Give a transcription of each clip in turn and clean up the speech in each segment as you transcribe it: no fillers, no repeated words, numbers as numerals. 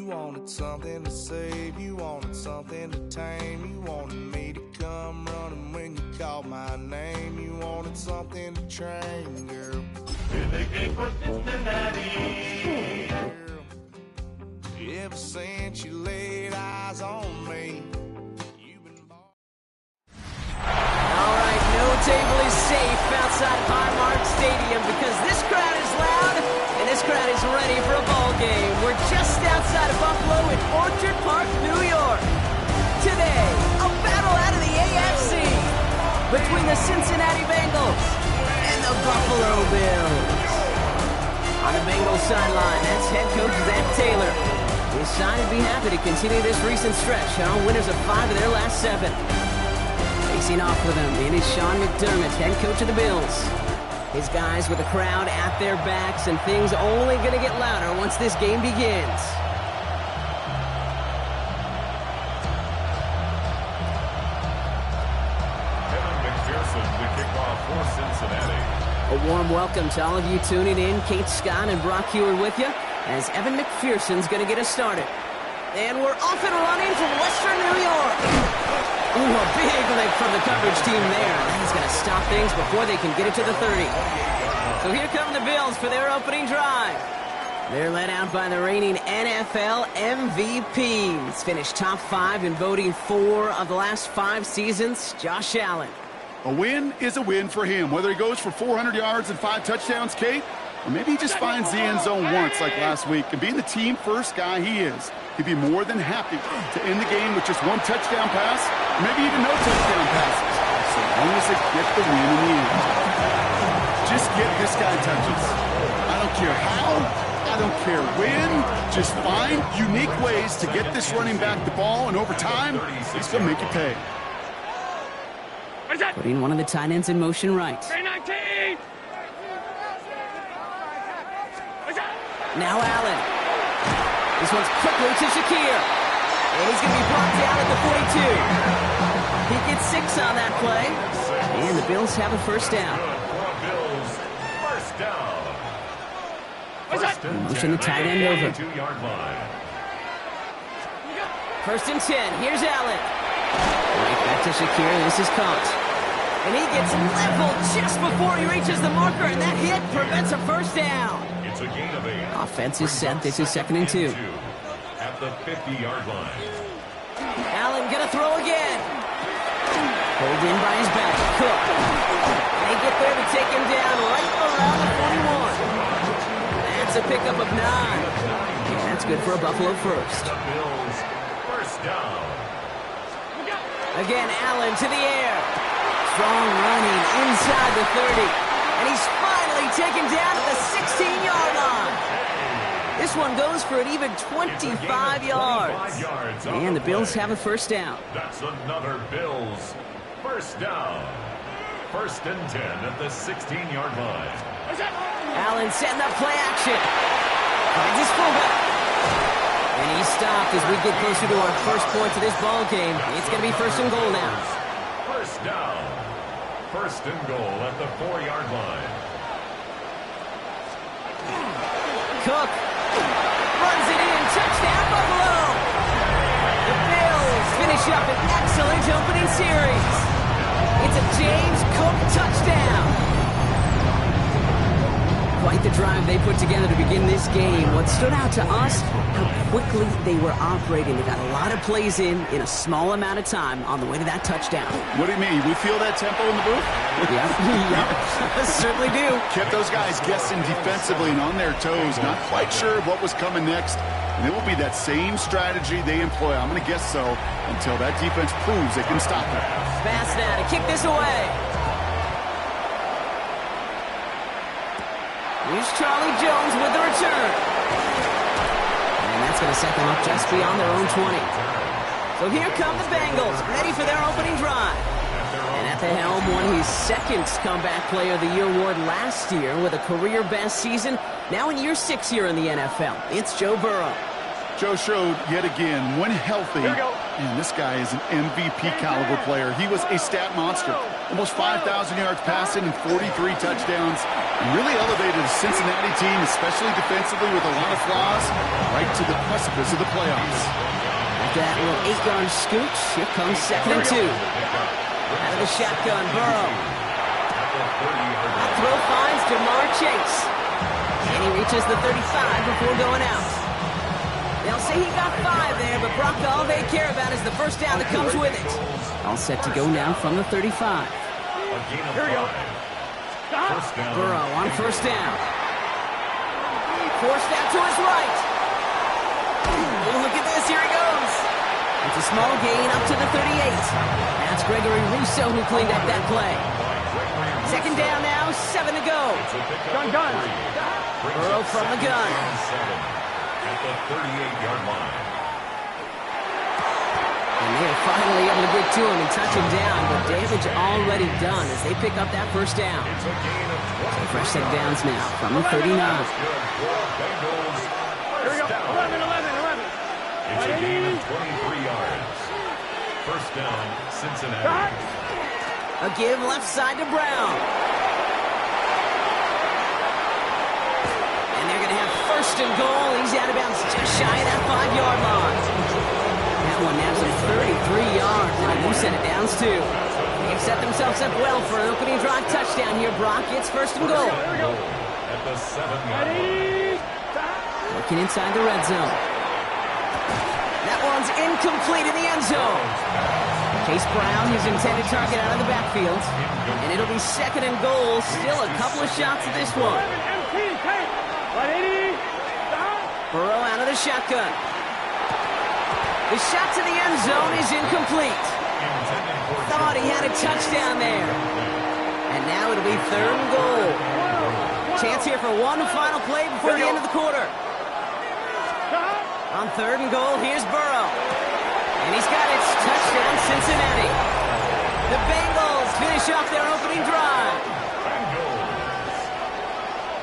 wanted something to save, you wanted something to tame, you wanted me to come running when you called my name, you wanted something to train, girl. In the game for Cincinnati. Ever since you laid eyes on me, you've been All right, no table is safe outside of Highmark Stadium because this crowd is loud and this crowd is ready for a ball game. We're just outside of Buffalo in Orchard Park, New York. Today, a battle out of the AFC between the Cincinnati Bengals and the Buffalo Bills. On the Bengals sideline, that's head coach Zach Taylor. His side would be happy to continue this recent stretch, winners of 5 of their last 7. Facing off with him, it is Sean McDermott, head coach of the Bills. His guys with the crowd at their backs, and things only going to get louder once this game begins. The kickoff for Cincinnati. A warm welcome to all of you tuning in. Kate Scott and Brock Heward with you as Evan McPherson's going to get us started. And we're off and running from Western New York. Ooh, a big lift from the coverage team there. He's going to stop things before they can get it to the 30. So here come the Bills for their opening drive. They're led out by the reigning NFL MVPs. Finished top 5 in voting 4 of the last 5 seasons, Josh Allen. A win is a win for him, whether he goes for 400 yards and 5 touchdowns, Kate, or maybe he just finds the end zone once like last week. And being the team-first guy he is, he'd be more than happy to end the game with just 1 touchdown pass, or maybe even no touchdown passes, so long as they get the win in the end. Just get this guy touches. I don't care how, I don't care when, just find unique ways to get this running back the ball, and over time, he's going to make you pay. Putting one of the tight ends in motion right. Now Allen. This one's quickly to Shakir. And he's going to be brought down at the 42. He gets 6 on that play. And the Bills have a first down. Motion the tight end over. First and 10. Here's Allen. Right back to Shakir. This is caught. And he gets leveled just before he reaches the marker, and that hit prevents a first down. It's a gain of 8. Offense is set. This is 2nd and 2. At the 50-yard line. Allen gonna throw again. Pulled in by his back. Cook. They get there to take him down right around the 41. That's a pickup of 9. And that's good for a Buffalo first. The Bills first down. Again, Allen to the air. Strong running inside the 30. And he's finally taken down at the 16-yard line. This one goes for an even 25 yards. And the Bills have a first down. That's another Bills first down. 1st and 10 at the 16-yard line. Allen setting up play action. Finds his fullback. And he's stopped as we get closer to our first points of this ball game. It's going to be 1st and goal now. First down. 1st and goal at the 4-yard line. Cook runs it in. Touchdown, Buffalo. The Bills finish up an excellent opening series. It's a James Cook touchdown. Quite the drive they put together to begin this game. What stood out to us, how quickly they were operating. They got a lot of plays in a small amount of time on the way to that touchdown. What do you mean? We feel that tempo in the booth? Yeah, certainly do. Kept those guys guessing defensively and on their toes, not quite sure what was coming next. And it will be that same strategy they employ, I'm going to guess so, until that defense proves they can stop it. Pass now to kick this away. Here's Charlie Jones with the return. And that's going to set them up just beyond their own 20. So here come the Bengals, ready for their opening drive. And at the helm won his 2nd Comeback Player of the Year award last year with a career-best season. Now in year 6 here in the NFL, it's Joe Burrow. Joe showed yet again, when healthy, and this guy is an MVP caliber player. He was a stat monster. Almost 5,000 yards passing and 43 touchdowns. And really elevated the Cincinnati team, especially defensively with a lot of flaws, right to the precipice of the playoffs. After that little 8-yard scooch, here comes 2nd and 2. Out of the shotgun, Burrow. That throw finds Jamar Chase. And he reaches the 35 before going out. They'll say he got 5 there, but Brock, all they care about is the first down that comes with it. All set to go now from the 35. Here we go. Burrow on first down. Forced out to his right. Oh, look at this. Here he goes. It's a small gain up to the 38. That's Gregory Rousseau who cleaned up that play. 2nd down now, 7 to go. Gun. Burrow from the gun. At the 38-yard line. And they are finally able to get to him and touch him down, but damage already done as they pick up that first down. So fresh set of downs now from the 39. Here we go. 11. It's a gain of 23 yards. First down, Cincinnati. A give left side to Brown. And they're going to have 1st and goal. He's out of bounds just shy of that 5-yard line. That one naps him 33 yards, and a new set of downs, too. They've set themselves up well for an opening drive touchdown here, Brock. It's 1st and goal. At the 7-yard line. Looking inside the red zone. That one's incomplete in the end zone. Chase Brown, his intended target, out of the backfield. And it'll be 2nd and goal. Still a couple of shots at this one. Burrow out of the shotgun. The shot to the end zone is incomplete. Thought he had a touchdown there. And now it'll be 3rd and goal. Chance here for one final play before the end of the quarter. On 3rd and goal, here's Burrow. And he's got it. Touchdown, Cincinnati. The Bengals finish off their opening drive.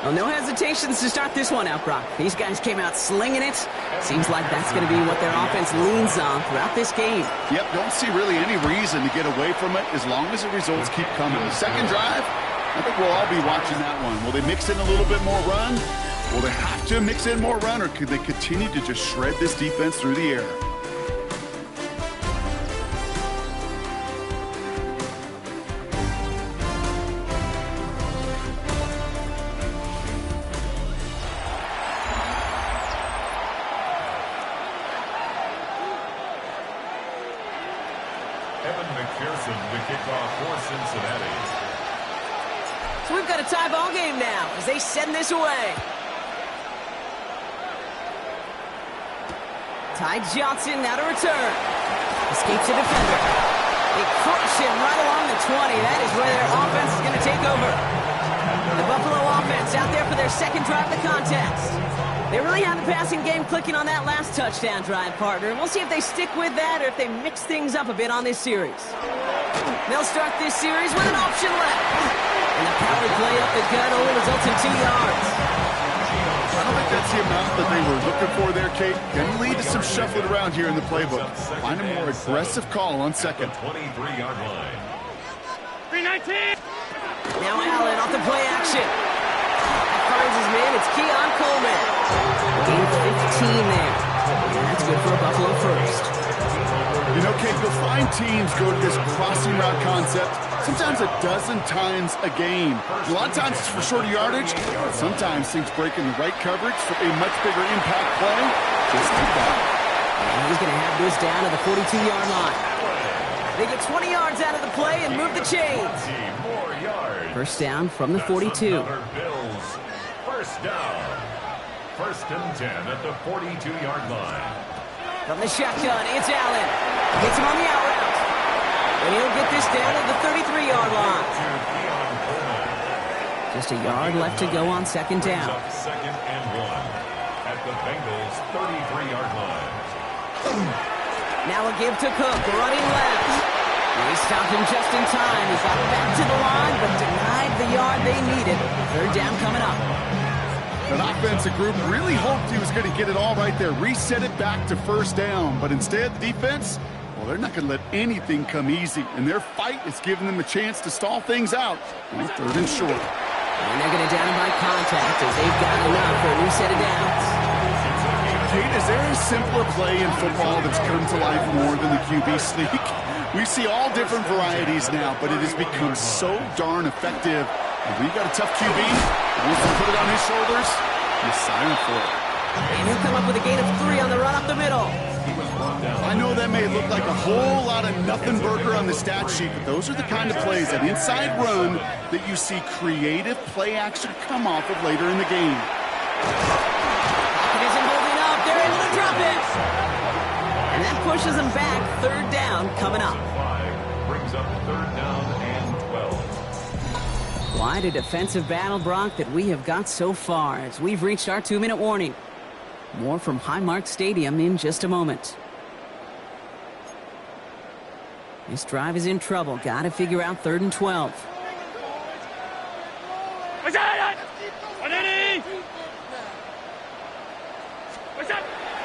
Well, no hesitations to start this one out, Brock. These guys came out slinging it. Seems like that's going to be what their offense leans on throughout this game. Yep, don't see really any reason to get away from it as long as the results keep coming. The second drive, I think we'll all be watching that one. Will they mix in a little bit more run? Will they have to mix in more run, or could they continue to just shred this defense through the air? The kickoff for Cincinnati. So we've got a tie ball game now as they send this away. Ty Johnson now to return. Escapes a defender. They crush him right along the 20. That is where their offense is going to take over. The Buffalo offense out there for their 2nd drive of the contest. They really have the passing game clicking on that last touchdown drive, partner. And we'll see if they stick with that or if they mix things up a bit on this series. They'll start this series with an option left. And the power play up the gut only results in 2 yards. I don't think that's the amount that they were looking for there, Kate. Going to lead to some shuffling around here in the playbook. Find a more aggressive call on 2nd. 23-yard line. 319. Now Allen off the play action. Finds his man. It's Keon Coleman. Gain 15 there. And that's good for a Buffalo first. You know, Kate, you'll find teams go to this crossing route concept sometimes a dozen times a game. A lot of times it's for shorter yardage. Sometimes things break in the right coverage for a much bigger impact play. Just like that. And he's going to have this down to the 42-yard line. They get 20 yards out of the play and move the chains. First down from the 42. Bills. First down. 1st and 10 at the 42-yard line. From the shotgun, it's Allen. Hits him on the out route. And he'll get this down at the 33-yard line. Just a yard left to go on 2nd down. 2nd and 1 at the Bengals' 33-yard line. Now a give to Cook, running left. And he stopped him just in time. He got back to the line, but denied the yard they needed. 3rd down coming up. That offensive group really hoped he was going to get it all right there, reset it back to 1st down. But instead, the defense, Well, they're not going to let anything come easy, and their fight is giving them a chance to stall things out on 3rd and short. And they're going to down him by contact as they've got enough for a new set of downs. Kate, is there a simpler play in football that's come to life more than the QB sneak? We see all different varieties now, but it has become so darn effective. And when you've got a tough QB, wants to put it on his shoulders, you sign up for it. And he'll come up with a gain of 3 on the run up the middle. I know that may look like a whole lot of nothing burger on the stat sheet, but those are the kind of plays, that inside run, that you see creative play action come off of later in the game. Pocket isn't holding up. They're able to drop it. And that pushes them back. 3rd down coming up. 5 brings up 3rd down and 12. Quite a defensive battle, Brock, that we have got so far as we've reached our 2-minute warning. More from Highmark Stadium in just a moment. This drive is in trouble. Got to figure out 3rd and 12.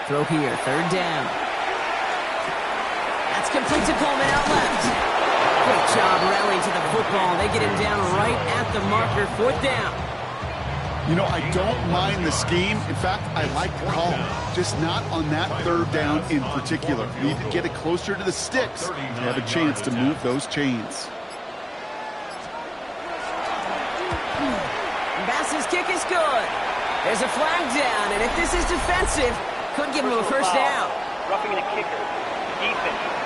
Throw here, 3rd down. That's complete to Coleman out left. Great job rallying to the football. They get him down right at the marker, 4th down. You know, I don't mind the scheme. In fact, I like the call. Just not on that 3rd down in particular. You need to get it closer to the sticks to have a chance to move those chains. Bass's kick is good. There's a flag down, and if this is defensive, could give him a 1st down. Roughing the kicker. Defense.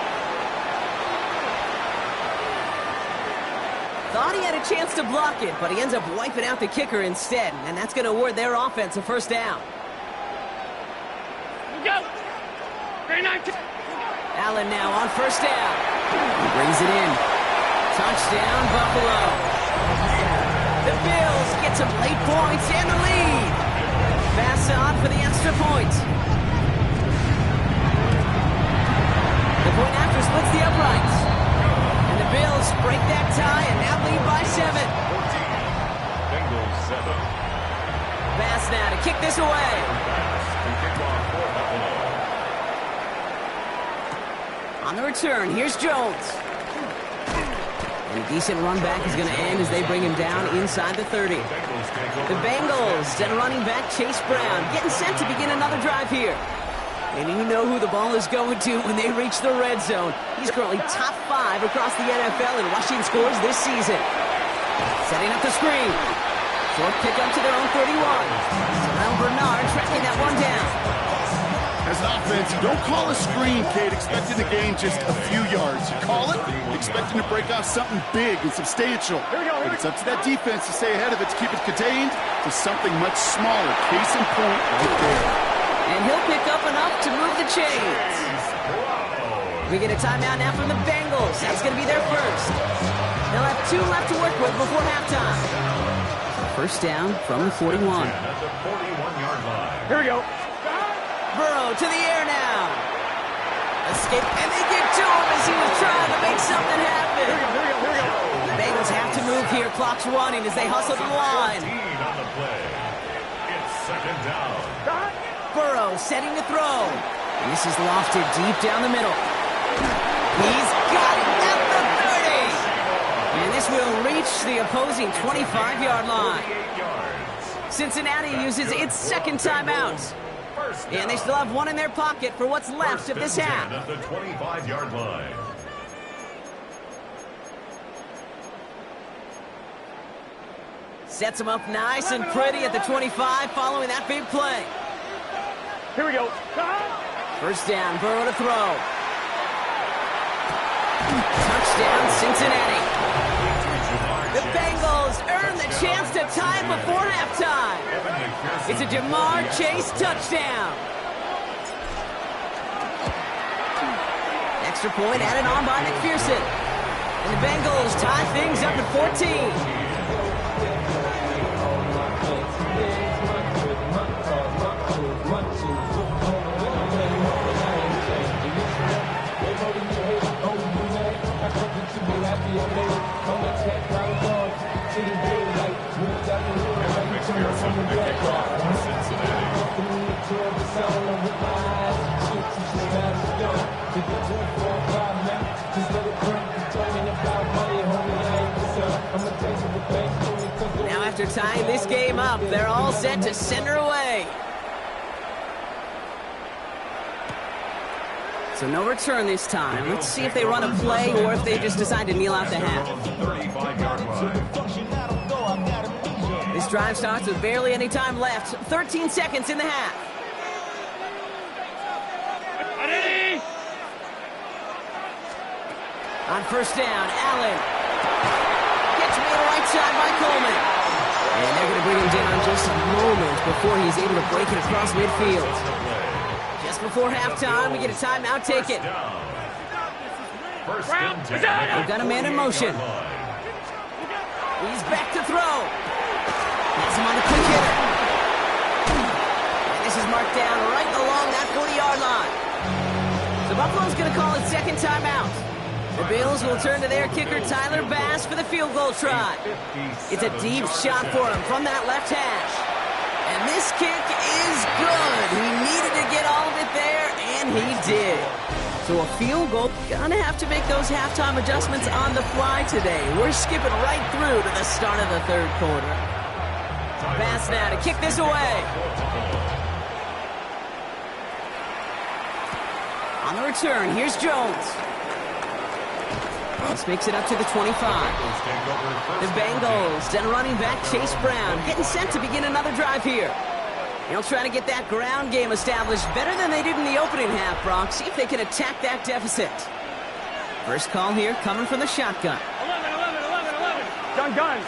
Thought he had a chance to block it, but he ends up wiping out the kicker instead, and that's going to award their offense a 1st down. Go! 3-19. Allen now on 1st down. He brings it in. Touchdown, Buffalo. The Bills get some late points and the lead. Bass on for the extra point. The point after splits the uprights. And the Bills break that tie and now lead by 7. 14. Bengals 7. Bass now to kick this away. On the return, here's Jones. And a decent run back is going to end as they bring him down inside the 30. The Bengals and running back Chase Brown getting set to begin another drive here. And you know who the ball is going to when they reach the red zone. He's currently top 5 across the NFL in rushing scores this season. Setting up the screen. Short pick up to their own 31. Terrell Bernard tracking that one down. As an offense, you don't call a screen, Kate, expecting to gain just a few yards. You call it expecting to break off something big and substantial. But it's up to that defense to stay ahead of it, to keep it contained to something much smaller. Case in point right there. And he'll pick up enough to move the chains. We get a timeout now from the Bengals. That's going to be their first. They'll have 2 left to work with before halftime. 1st down from the 41. At the 41-yard line. Here we go. Burrow to the air now. Escape, and they get to him as he was trying to make something happen. Here we go. The Bengals have to move here. Clock's running as they hustle the line. 14 on the play. It's 2nd down. Burrow setting to throw. And this is lofted deep down the middle. He's got it at the 30. And this will reach the opposing 25-yard line. Cincinnati uses its 2nd timeout. And they still have 1 in their pocket for what's left of this half. At the 25-yard line. Sets him up nice and pretty at the 25 following that big play. Here we go. 1st down, Burrow to throw. Touchdown, Cincinnati. The Bengals earn the chance to tie it before halftime. It's a Jamar Chase touchdown. Extra point added on by McPherson. And the Bengals tie things up at 14. Now after tying this game up, they're all set to send her away. So no return this time. Let's see if they run a play or if they just decide to kneel out the half. This drive starts with barely any time left. 13 seconds in the half. On first down, Allen. Gets made right side by Coleman. And they're going to bring him down just a moment before he's able to break it across midfield. Just before halftime, we get a timeout taken. They've got a man in motion. He's back to throw. Has him on the quick hitter. And this is marked down right along that 40-yard line. So Buffalo's going to call it second timeout. The Bills will turn to their kicker, Tyler Bass, for the field goal try. It's a deep shot for him from that left hash. And this kick is good. He needed to get all of it there, and he did. So a field goal, gonna have to make those halftime adjustments on the fly today. We're skipping right through to the start of the third quarter. Bass now to kick this away. On the return, here's Jones. This makes it up to the 25. The Bengals, then running back Chase Brown, getting set to begin another drive here. They'll try to get that ground game established better than they did in the opening half, Brock. See if they can attack that deficit. First call here coming from the shotgun. 11. Gun.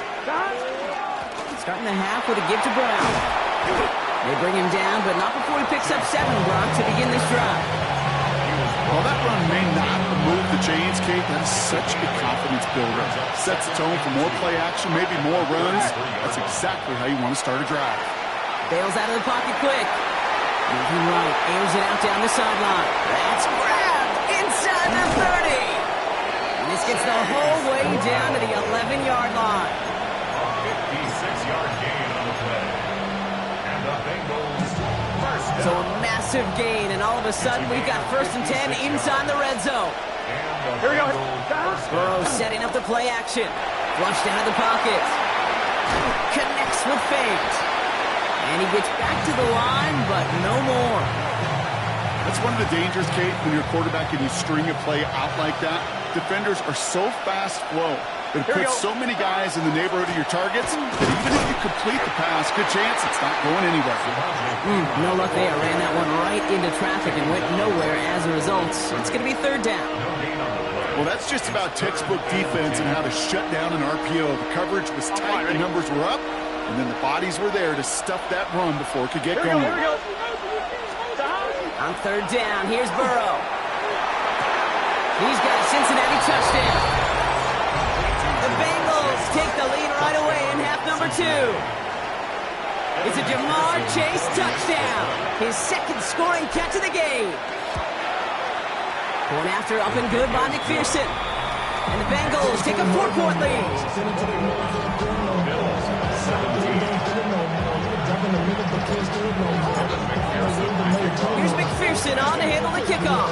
Starting the half with a give to Brown. They bring him down, but not before he picks up 7, Brock, to begin this drive. Well, that run may not remove the chains, Kate. That is such a confidence builder. Sets the tone for more play action, maybe more runs. That's exactly how you want to start a drive. Bails out of the pocket quick. Moving right, airs it out down the sideline. That's grabbed inside the 30. And this gets the whole way down to the 11-yard line. 56-yard gain on the play. And the Bengals first down. So a massive gain, and all of a sudden we've got 1st and 10 inside the red zone. Here we go. Burrow setting up the play action. Flushed out of the pocket. Connects with feint. And he gets back to the line, but no more. That's one of the dangers, Kate, when you're a quarterback and you string a play out like that. Defenders are so fast flow. It puts so many guys in the neighborhood of your targets that even if you complete the pass, good chance it's not going anywhere. No luck there. Ran that one right into traffic and went nowhere as a result. It's going to be 3rd down. Well, that's just about textbook defense and how to shut down an RPO. The coverage was tight, the numbers were up, and then the bodies were there to stuff that run before it could get going. Here we go. On 3rd down, here's Burrow. He's got a Cincinnati touchdown. The Bengals take the lead right away in half number 2. It's a Jamar Chase touchdown. His 2nd scoring catch of the game. Going after up and good by McPherson. And the Bengals take a 4-point lead. Here's McPherson on to handle the kickoff.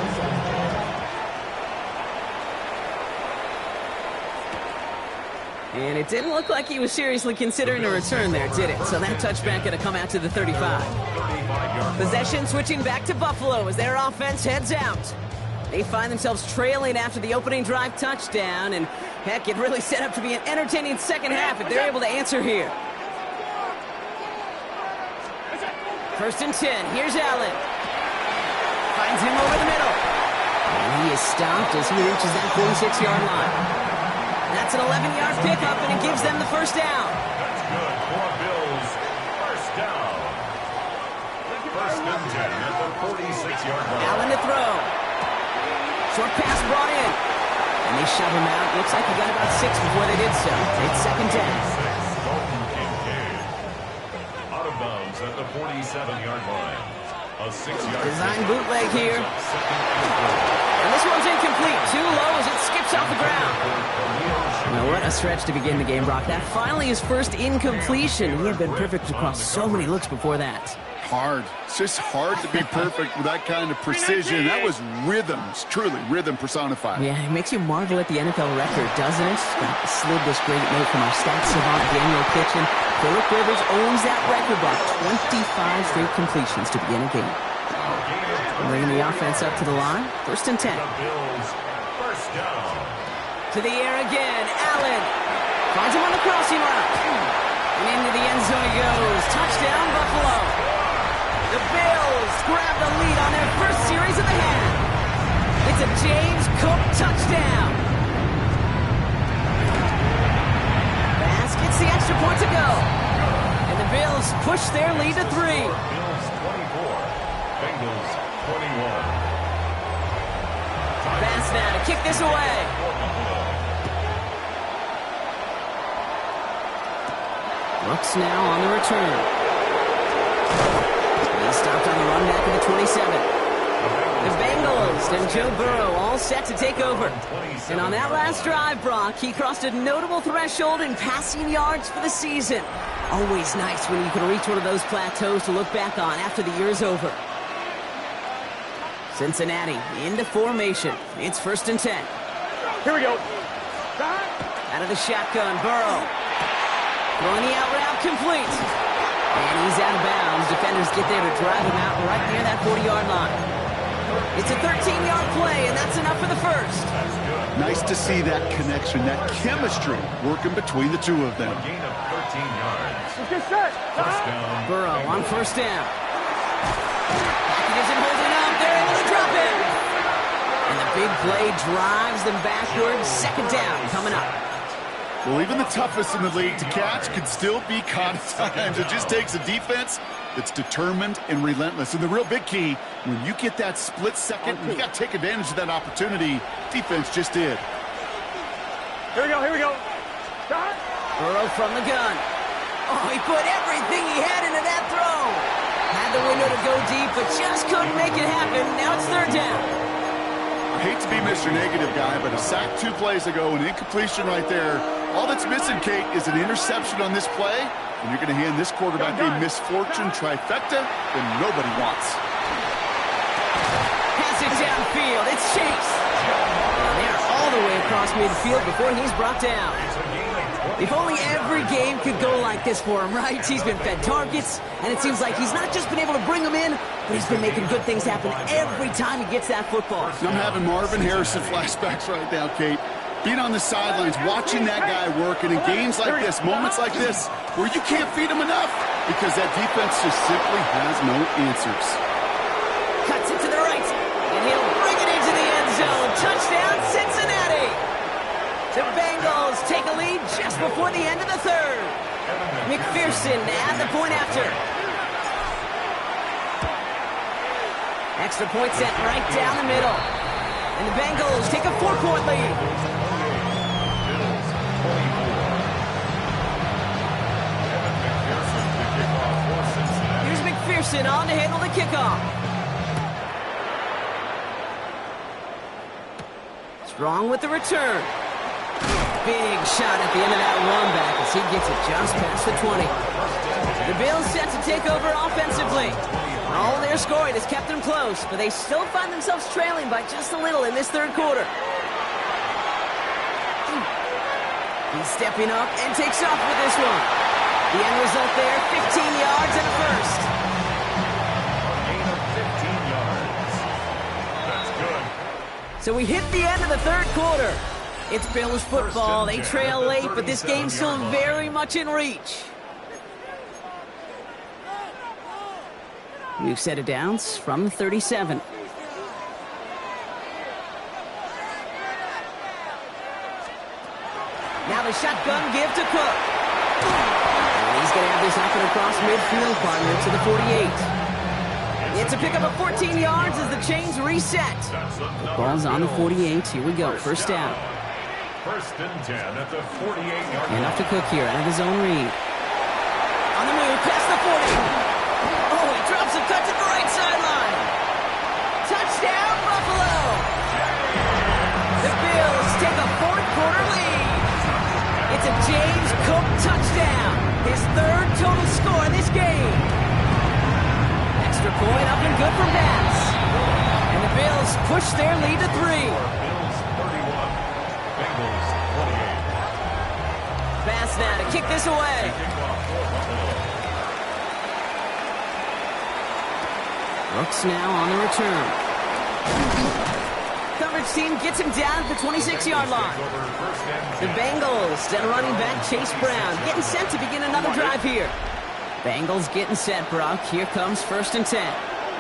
And it didn't look like he was seriously considering a return there, did it? So that touchback going to come out to the 35. Possession switching back to Buffalo as their offense heads out. They find themselves trailing after the opening drive touchdown, and heck, it really set up to be an entertaining second half if they're able to answer here. 1st and 10, here's Allen. Finds him over the middle. And he is stopped as he reaches that 46-yard line. That's an 11-yard pickup, and it gives them the 1st down. That's good for Bills. 1st down. 1st and 10 at the 46-yard line. Allen to throw. Short pass brought in. And they shove him out. Looks like he got about 6 before they did so. It's 2nd down. Out of bounds at the 47-yard line. A 6-yard Design bootleg here. And this one's incomplete. Too low as it skips off the ground. Now What a stretch to begin the game, Brock. That finally his first incompletion. He had been perfect across so many looks before that. Hard. It's just hard to be perfect with that kind of precision. That was rhythm. It's truly rhythm personified. Yeah, it makes you marvel at the NFL record, doesn't it? Got slid this great note from our stats savant, Daniel Kitchen. Phillip Rivers owns that record, Brock. 25 straight completions to begin a game. Bringing the offense up to the line. 1st and 10. First down. To the air again. Allen finds him on the crossing route. And into the end zone he goes. Touchdown, Buffalo. The Bills grab the lead on their first series of the half. It's a James Cook touchdown. Bass gets the extra point to go. And the Bills push their lead to 3. Bills 24. Bengals 21. Bass now to kick this away. Brooks now on the return. He stopped on the run back of the 27. The Bengals and Joe Burrow all set to take over. And on that last drive, Brock, he crossed a notable threshold in passing yards for the season. Always nice when you can reach one of those plateaus to look back on after the year's over. Cincinnati into formation. It's 1st and 10. Here we go. Out of the shotgun, Burrow. Throwing the out route complete. And he's out of bounds. Defenders get there to drive him out right near that 40-yard line. It's a 13-yard play, and that's enough for the first. Nice to see that connection, that chemistry working between the two of them. A gain of 13 yards. Let's get set. First down. Burrow on 1st down. Packages him holding up. They're able to drop him. And the big play drives them backwards. 2nd down coming up. Well, even the toughest in the league to catch can still be caught at times. It just takes a defense that's determined and relentless. And the real big key, when you get that split second, you got to take advantage of that opportunity. Defense just did. Here we go. Here we go. Burrow from the gun. Oh, he put everything he had into that throw. Had the window to go deep, but just couldn't make it happen. Now it's 3rd down. I hate to be Mr. Negative guy, but a sack 2 plays ago, an incompletion right there. All that's missing, Kate, is an interception on this play, and you're going to hand this quarterback a misfortune trifecta that nobody wants. Pass it downfield. It's Chase. And they're all the way across midfield before he's brought down. If only every game could go like this for him, right? He's been fed targets, and it seems like he's not just been able to bring them in, but he's been making good things happen every time he gets that football. I'm having Marvin Harrison flashbacks right now, Kate. Being on the sidelines, watching that guy work, and in games like this, moments like this, where you can't feed him enough because that defense just simply has no answers. Cuts it to the right, and he'll bring it into the end zone. Touchdown, Cincinnati! The Bengals take a lead just before the end of the 3rd. McPherson at the point after. Extra point set right down the middle. And the Bengals take a 4-point lead. Here's McPherson on to handle the kickoff. Strong with the return. Big shot at the end of that run back as he gets it just past the 20. The Bills set to take over offensively. All their scoring has kept them close, but they still find themselves trailing by just a little in this 3rd quarter. He's stepping up and takes off with this one. The end result there, 15 yards and a first. A gain of 15 yards. That's good. So we hit the end of the 3rd quarter. It's Bills football. They trail late, but this game's still very much in reach. New set of downs from the 37. Now the shotgun give to Cook. And he's going to have this up and across midfield, partner, to the 48. It's a pickup of 14 yards as the chains reset. The ball's on the 48. Here we go. 1st down. 1st and 10 at the 48-yard line. And off to Cook here out of his own read. On the move, past the 40. Oh, he drops a cut to the right sideline. Touchdown, Buffalo. The Bills take a 4th quarter lead. his third total score in this game. Extra point up and good for Bass. And the Bills push their lead to 3. Bills 31, Bengals 28. Bass now to kick this away. Brooks now on the return. Coverage team gets him down at the 26-yard line. The Bengals send running back Chase Brown, getting set to begin another drive here. Bengals getting set, Brock. Here comes 1st and 10.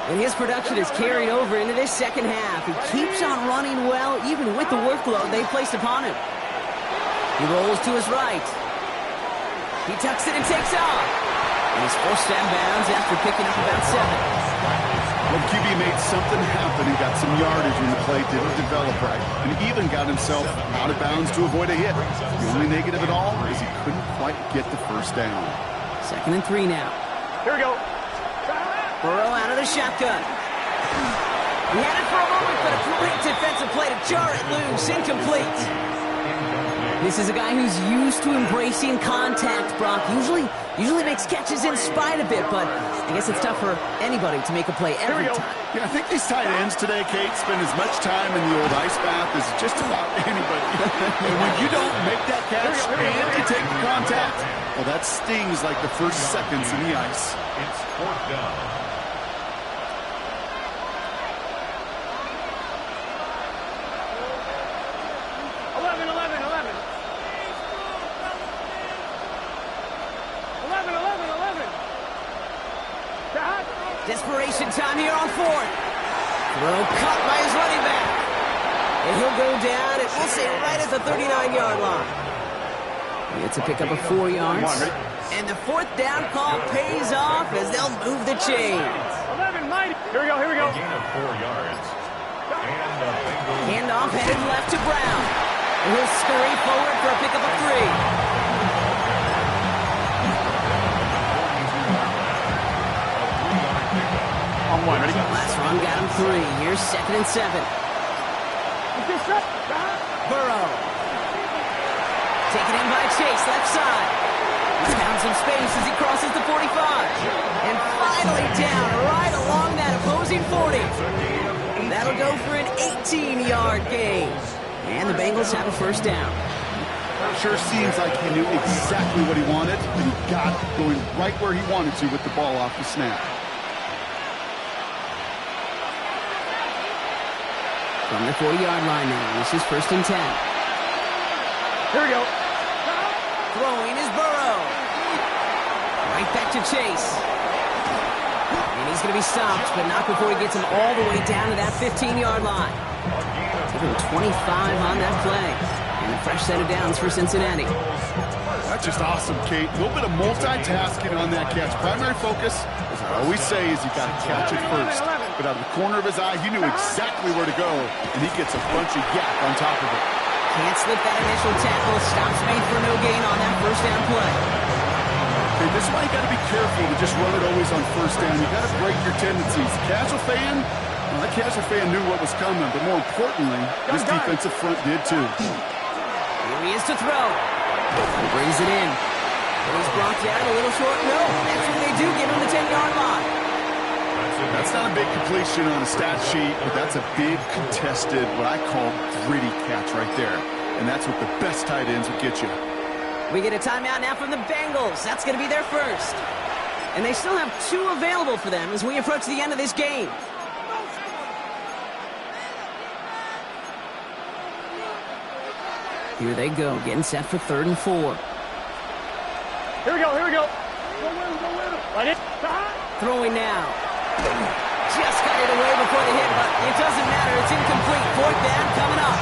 And his production is carried over into this second half. He keeps on running well, even with the workload they placed upon him. He rolls to his right. He tucks it and takes off. And he's forced out of bounds after picking up about 7. Well, QB made something happen and got some yardage when the play didn't develop right. And he even got himself out of bounds to avoid a hit. The only negative at all is he couldn't quite get the first down. 2nd and 3 now. Here we go. Burrow out of the shotgun. He had it for a moment, but a great defensive play to jar it loose. Incomplete. This is a guy who's used to embracing contact, Brock. Usually makes catches in spite of it, but I guess it's tough for anybody to make a play every time. Yeah, I think these tight ends today, Kate, spend as much time in the old ice bath as just about anybody. And when you don't make that catch and you take the contact, well, that stings like the first seconds in the ice. It's 4th down. 11. Desperation time here on 4th. Throw caught by his running back. And he'll go down, and we'll say right at the 39-yard line. He gets a pickup of 4 yards. And the 4th down call pays off as they'll move the chains. 11, mighty. Here we go. A gain of 4 yards. And the Bengals. Handoff headed left to Brown. And he'll scurry forward for a pickup of 3. Ready? Last run got him 3. Here's 2nd and 7. Burrow. Taken in by Chase, left side. He's found some space as he crosses the 45. And finally down right along that opposing 40. That'll go for an 18-yard gain. And the Bengals have a 1st down. Sure seems like he knew exactly what he wanted, and he got going right where he wanted to with the ball off the snap. From the 40-yard line now, this is 1st and 10. Here we go. Throwing is Burrow. Right back to Chase. And he's going to be stopped, but not before he gets him all the way down to that 15-yard line. Give him 25 on that play. And a fresh set of downs for Cincinnati. That's just awesome, Kate. A little bit of multitasking on that catch. Primary focus, as I always say, is you got to catch it first. But out of the corner of his eye, he knew exactly where to go, and he gets a bunch of yak on top of it. Can't slip that initial tackle. Stops made for no gain on that 1st down play. Okay, this is why you got to be careful to just run it always on 1st down. You got to break your tendencies. Casual fan, well, that casual fan knew what was coming, but more importantly, this defensive front did too. Here he is to throw. He brings it in. And he's brought down a little short. No, that's when they do give him the 10-yard line. That's not a big completion on a stat sheet, but that's a big contested, what I call gritty catch right there. And that's what the best tight ends would get you. We get a timeout now from the Bengals. That's going to be their 1st. And they still have 2 available for them as we approach the end of this game. Here they go, getting set for 3rd and 4. Here we go. Right in. Throwing now. Just got it away before the hit, but it doesn't matter. It's incomplete. 4th down coming up.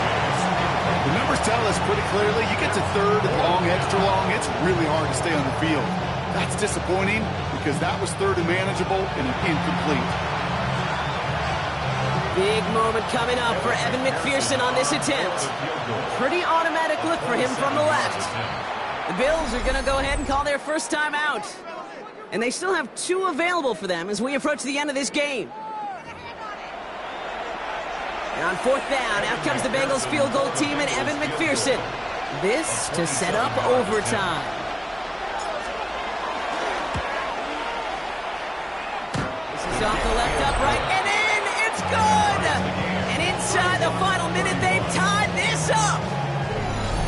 The numbers tell us pretty clearly, you get to 3rd and long, extra long, it's really hard to stay on the field. That's disappointing because that was 3rd and manageable and an incomplete. Big moment coming up for Evan McPherson on this attempt. Pretty automatic look for him from the left. The Bills are going to go ahead and call their 1st time out. And they still have 2 available for them as we approach the end of this game. And on 4th down, out comes the Bengals field goal team and Evan McPherson. This to set up overtime. off the left upright and in. It's good. And inside the final minute, they've tied this up.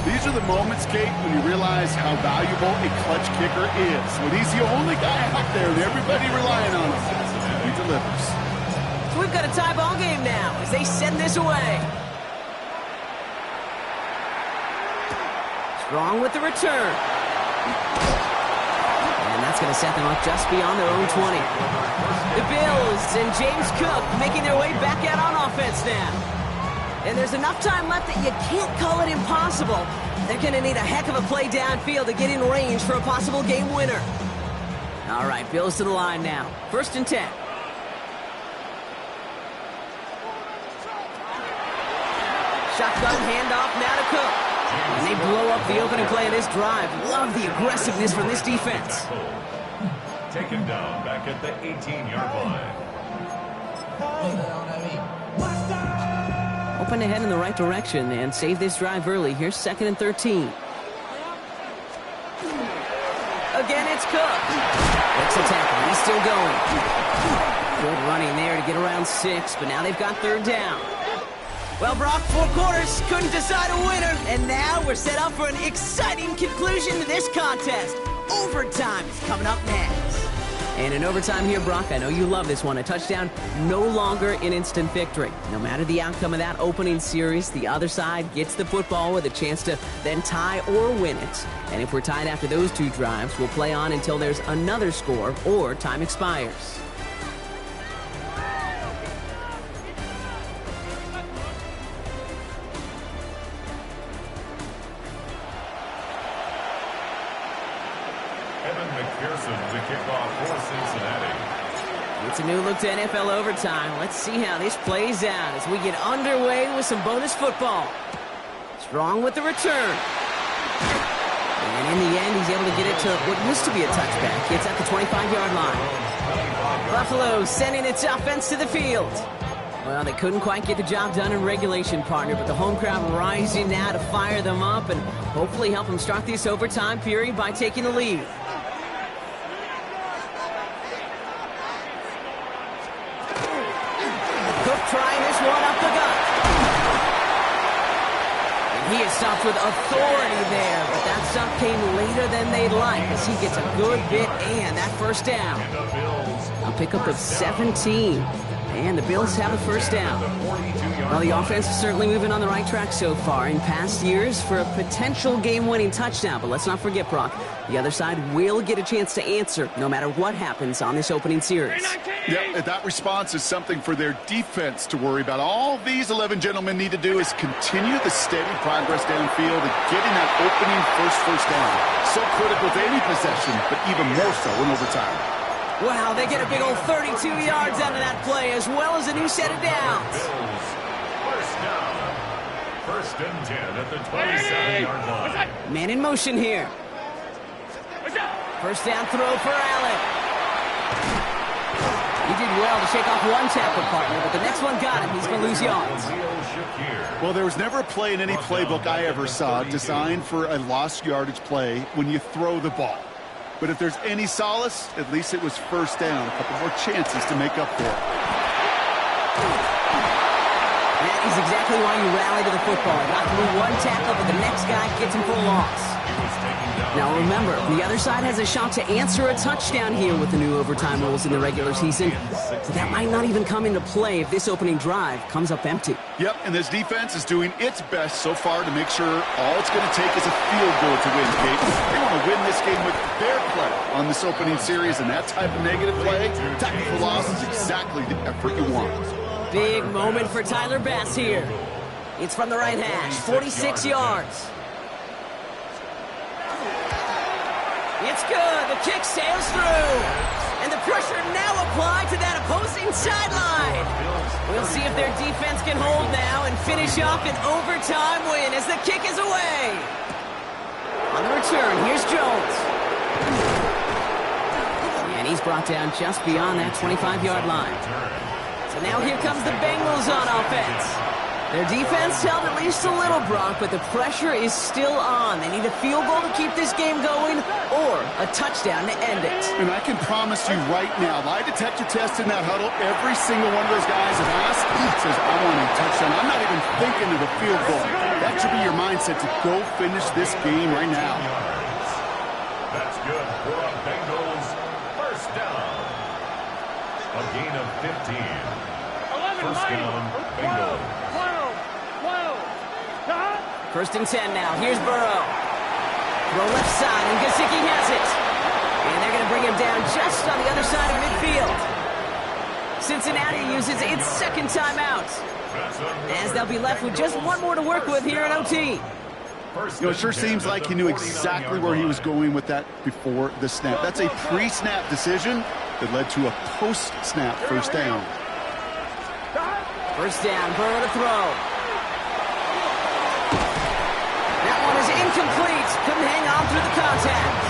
These are the moments, Kate, when you realize how valuable a clutch kicker is. When he's the only guy out there and everybody relying on him, he delivers. So we've got a tie ball game now as they send this away. Strong with the return. And that's going to set them up just beyond their own 20. The Bills and James Cook making their way back out on offense now. And there's enough time left that you can't call it impossible. They're going to need a heck of a play downfield to get in range for a possible game winner. All right, Bills to the line now. 1st and 10. Shotgun handoff now to Cook. And they blow up the opening play of this drive. Love the aggressiveness from this defense. Taken down back at the 18-yard line. Hoping to head in the right direction and save this drive early. Here's 2nd and 13. Again, it's Cook. Breaks the tackle. He's still going. Good running there to get around 6, but now they've got 3rd down. Well, Brock, 4 quarters couldn't decide a winner, and now we're set up for an exciting conclusion to this contest. Overtime is coming up next. And in overtime here, Brock, I know you love this one. A touchdown, no longer an instant victory. No matter the outcome of that opening series, the other side gets the football with a chance to then tie or win it. And if we're tied after those 2 drives, we'll play on until there's another score or time expires. The kickoff for Cincinnati. It's a new look to NFL overtime. Let's see how this plays out as we get underway with some bonus football. Strong with the return. And in the end, he's able to get it to what used to be a touchback. It's at the 25-yard line. Buffalo sending its offense to the field. Well, they couldn't quite get the job done in regulation, partner, but the home crowd rising now to fire them up and hopefully help them start this overtime period by taking the lead. Trying this one up the gut. And he is stopped with authority there, but that stop came later than they'd like as he gets a good bit and that 1st down. A pickup of 17. And the Bills have a 1st down. Well, the offense is certainly moving on the right track so far in past years for a potential game-winning touchdown. But let's not forget, Brock, the other side will get a chance to answer no matter what happens on this opening series. Yep, that response is something for their defense to worry about. All these 11 gentlemen need to do is continue the steady progress downfield and getting that opening first down. So critical to any possession, but even more so in overtime. Wow, they get a big old 32 yards out of that play, as well as a new set of downs. 1st and 10 at the 27-yard line. Man in motion here. 1st down throw for Allen. He did well to shake off one tackle, partner, but the next one got him. He's going to lose yards. Well, there was never a play in any playbook I ever saw designed for a lost yardage play when you throw the ball. But if there's any solace, at least it was 1st down. A couple more chances to make up for it. That is exactly why you rally to the football. Got through one tackle, but the next guy gets him for a loss. Now remember, the other side has a shot to answer a touchdown here with the new overtime rules in the regular season. But that might not even come into play if this opening drive comes up empty. Yep, and this defense is doing its best so far to make sure all it's going to take is a field goal to win, Kate. They want to win this game with their play on this opening series, and that type of negative play, technical loss, is exactly the effort you want. Big moment for Tyler Bass here. It's from the right hash, 46 yards. It's good. The kick sails through. And the pressure now applied to that opposing sideline. We'll see if their defense can hold now and finish off an overtime win as the kick is away. On the return, here's Jones. And he's brought down just beyond that 25-yard line. So now here comes the Bengals on offense. Their defense held at least a little, Brock, but the pressure is still on. They need a field goal to keep this game going or a touchdown to end it. And I can promise you right now, lie detector test in that huddle, every single one of those guys have asked, says, I want a touchdown. I'm not even thinking of a field goal. That should be your mindset to go finish this game right now. That's good for a Bengals first down. A gain of 15. First down, Bengals. 1st and 10 now. Here's Burrow. Throw left side, and Gesicki has it. And they're going to bring him down just on the other side of midfield. Cincinnati uses its second timeout, as they'll be left with just one more to work with here in OT. It sure seems like he knew exactly where he was going with that before the snap. That's a pre-snap decision that led to a post-snap first down. First down, Burrow to throw. That one is incomplete. Couldn't hang on through the contact.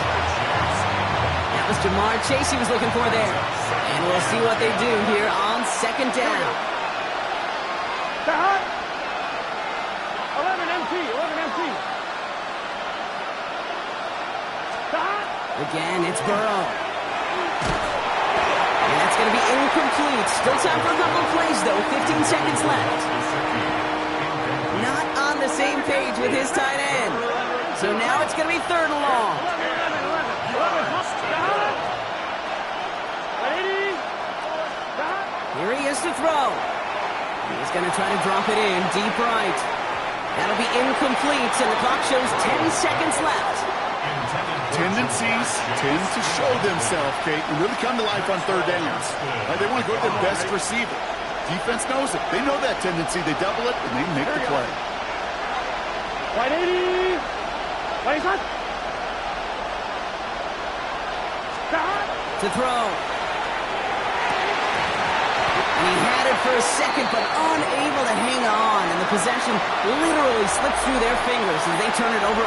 That was Jamar Chase he was looking for there. And we'll see what they do here on 2nd down. 11 MT. Again, it's Burrow. And that's going to be incomplete. Still time for a couple of plays, though. 15 seconds left. Not on the same page with his tight end. So now it's going to be 3rd and long. Here he is to throw. He's going to try to drop it in deep right. That'll be incomplete, and the clock shows 10 seconds left. Tendencies tend to show themselves, Kate, and really come to life on 3rd downs. They want to go to their best receiver. Defense knows it. They know that tendency. They double it, and they make the play. Right 80. Right hot. To throw. And he had it for a second, but unable to hang on. And the possession literally slipped through their fingers as they turn it over.